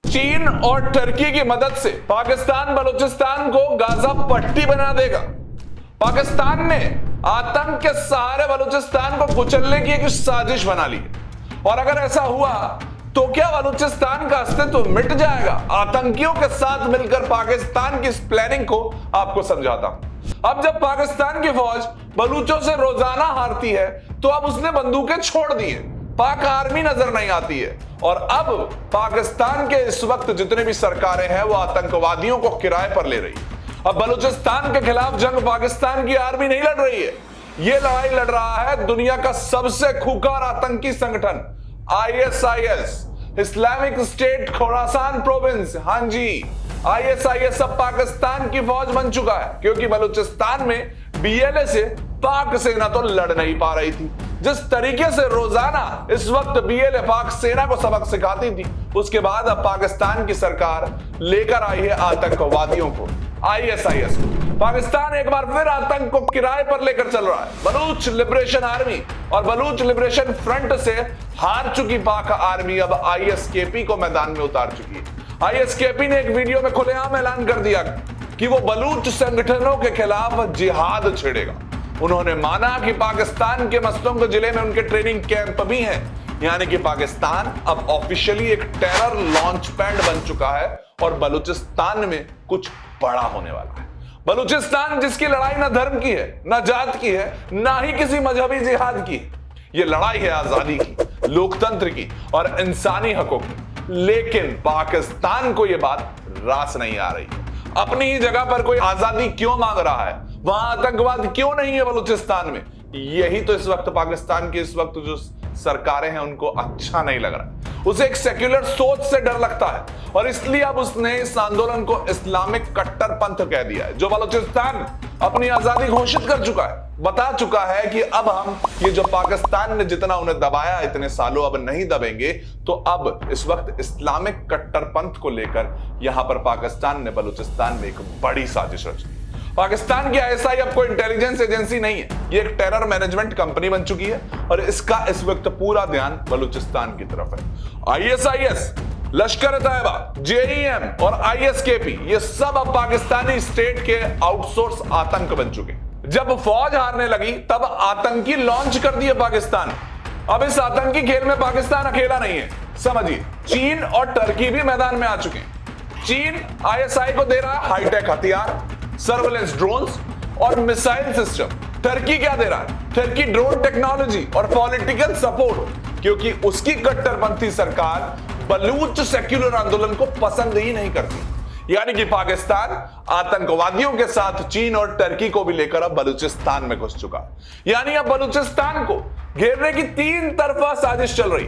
चीन और टर्की की मदद से पाकिस्तान बलूचिस्तान को गाजा पट्टी बना देगा। पाकिस्तान ने आतंक के सहारे बलूचिस्तान को कुचलने की एक साजिश बना ली और अगर ऐसा हुआ तो क्या बलूचिस्तान का अस्तित्व मिट जाएगा? आतंकियों के साथ मिलकर पाकिस्तान की इस प्लानिंग को आपको समझाता हूं। अब जब पाकिस्तान की फौज बलूचों से रोजाना हारती है तो अब उसने बंदूकें छोड़ दी है, पाक आर्मी नजर नहीं आती है और अब पाकिस्तान के इस वक्त जितने भी सरकारें हैं वो आतंकवादियों को किराए पर ले रही है। अब बलूचिस्तान के खिलाफ जंग पाकिस्तान की आर्मी नहीं लड़ रही है, ये लड़ाई लड़ रहा है दुनिया का सबसे खूंखार आतंकी संगठन ISIS, Islamic state Khorasan province. हां जी, ISIS अब पाकिस्तान की फौज बन चुका है क्योंकि बलूचिस्तान में BLA से पाक सेना तो लड़ नहीं पा रही थी। जिस तरीके से रोजाना इस वक्त BLA पाक सेना को सबक सिखाती थी, उसके बाद अब पाकिस्तान की सरकार लेकर आई है आतंकवादियों को, ISIS को। पाकिस्तान एक बार फिर आतंक को किराए पर लेकर चल रहा है। बलूच लिबरेशन आर्मी और बलूच लिबरेशन फ्रंट से हार चुकी पाक आर्मी अब ISKP को मैदान में उतार चुकी है। ISKP ने एक वीडियो में खुलेआम ऐलान कर दिया कि वो बलूच संगठनों के खिलाफ जिहाद छेड़ेगा। उन्होंने माना कि पाकिस्तान के मस्तंग जिले में उनके ट्रेनिंग कैंप भी हैं, यानी कि पाकिस्तान अब ऑफिशियली एक टेरर लॉन्च पैड बन चुका है और बलूचिस्तान में कुछ बड़ा होने वाला है। बलूचिस्तान जिसकी लड़ाई ना धर्म की है, ना जात की है, ना ही किसी मजहबी जिहाद की है। ये लड़ाई है आजादी की, लोकतंत्र की और इंसानी हकों की। लेकिन पाकिस्तान को यह बात रास नहीं आ रही है। अपनी ही जगह पर कोई आजादी क्यों मांग रहा है, वहां आतंकवाद क्यों नहीं है बलूचिस्तान में? यही तो इस वक्त पाकिस्तान की इस वक्त जो सरकारें हैं उनको अच्छा नहीं लग रहा। उसे एक सेक्युलर सोच से डर लगता है और इसलिए अब उसने इस आंदोलन को इस्लामिक कट्टरपंथ कह दिया है, जो बलूचिस्तान अपनी आजादी घोषित कर चुका है, बता चुका है कि अब हम ये जो पाकिस्तान ने जितना उन्हें दबाया इतने सालों अब नहीं दबेंगे। तो अब इस वक्त इस्लामिक कट्टरपंथ को लेकर यहां पर पाकिस्तान ने बलूचिस्तान में एक बड़ी साजिश रची। पाकिस्तान की ISI अब कोई इंटेलिजेंस एजेंसी नहीं है, ये एक टेरर मैनेजमेंट कंपनी बन चुकी है और इसका इस वक्त पूरा ध्यान बलूचिस्तान की तरफ है। ISIS, लश्कर-ए-तैयबा, JEM और ISKP ये सब अब पाकिस्तानी स्टेट के आउटसोर्स आतंक बन चुके हैं। जब फौज हारने लगी तब आतंकी लॉन्च कर दिए पाकिस्तान। अब इस आतंकी खेल में पाकिस्तान अकेला नहीं है, समझिए चीन और टर्की भी मैदान में आ चुके हैं। चीन ISI को दे रहा है हाईटेक हथियार, सर्वेलेंस ड्रोन्स और मिसाइल सिस्टम। टर्की क्या दे रहा है? टर्की ड्रोन टेक्नोलॉजी और पॉलिटिकल सपोर्ट, क्योंकि उसकी कट्टरपंथी सरकार बलूच सेक्युलर आंदोलन को पसंद ही नहीं करती। यानी कि पाकिस्तान आतंकवादियों के साथ चीन और टर्की को भी लेकर अब बलूचिस्तान में घुस चुका। यानी अब बलूचिस्तान को घेरने की 3 तरफा साजिश चल रही।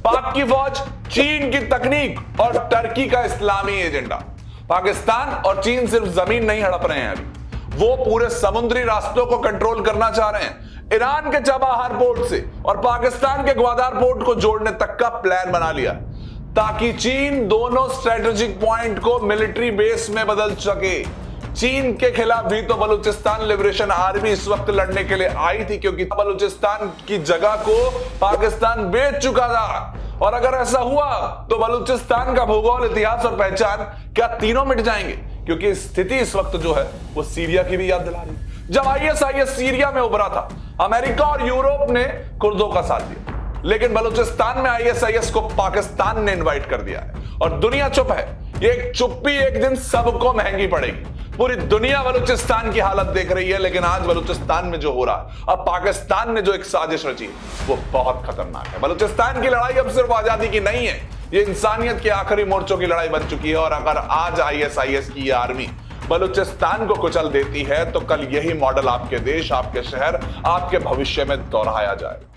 पाक की फौज, चीन की तकनीक और टर्की का इस्लामी एजेंडा। पाकिस्तान और चीन सिर्फ जमीन नहीं हड़प रहे हैं, अभी वो पूरे समुद्री रास्तों को कंट्रोल करना चाह रहे हैं। ईरान के चाबहार पोर्ट से और पाकिस्तान के ग्वादार पोर्ट को जोड़ने तक का प्लान बना लिया ताकि चीन दोनों स्ट्रेटेजिक पॉइंट को मिलिट्री बेस में बदल सके। चीन के खिलाफ भी तो बलूचिस्तान लिबरेशन आर्मी इस वक्त लड़ने के लिए आई थी, क्योंकि बलूचिस्तान की जगह को पाकिस्तान बेच चुका था। और अगर ऐसा हुआ तो बलूचिस्तान का भूगोल, इतिहास और पहचान क्या तीनों मिट जाएंगे? क्योंकि स्थिति इस वक्त जो है वो सीरिया की भी याद दिला रही है। जब ISIS सीरिया में उभरा था, अमेरिका और यूरोप ने कुर्दों का साथ दिया, लेकिन बलूचिस्तान में ISIS को पाकिस्तान ने इनवाइट कर दिया है और दुनिया चुप है। ये एक चुप्पी एक दिन सबको महंगी पड़ेगी। पूरी दुनिया बलूचिस्तान की हालत देख रही है, लेकिन आज बलूचिस्तान में जो हो रहा है, अब पाकिस्तान ने जो एक साजिश रची वो बहुत खतरनाक है। बलूचिस्तान की लड़ाई अब सिर्फ आजादी की नहीं है, ये इंसानियत के आखिरी मोर्चों की लड़ाई बन चुकी है। और अगर आज ISIS की आर्मी बलूचिस्तान को कुचल देती है तो कल यही मॉडल आपके देश, आपके शहर, आपके भविष्य में दोहराया जाएगा।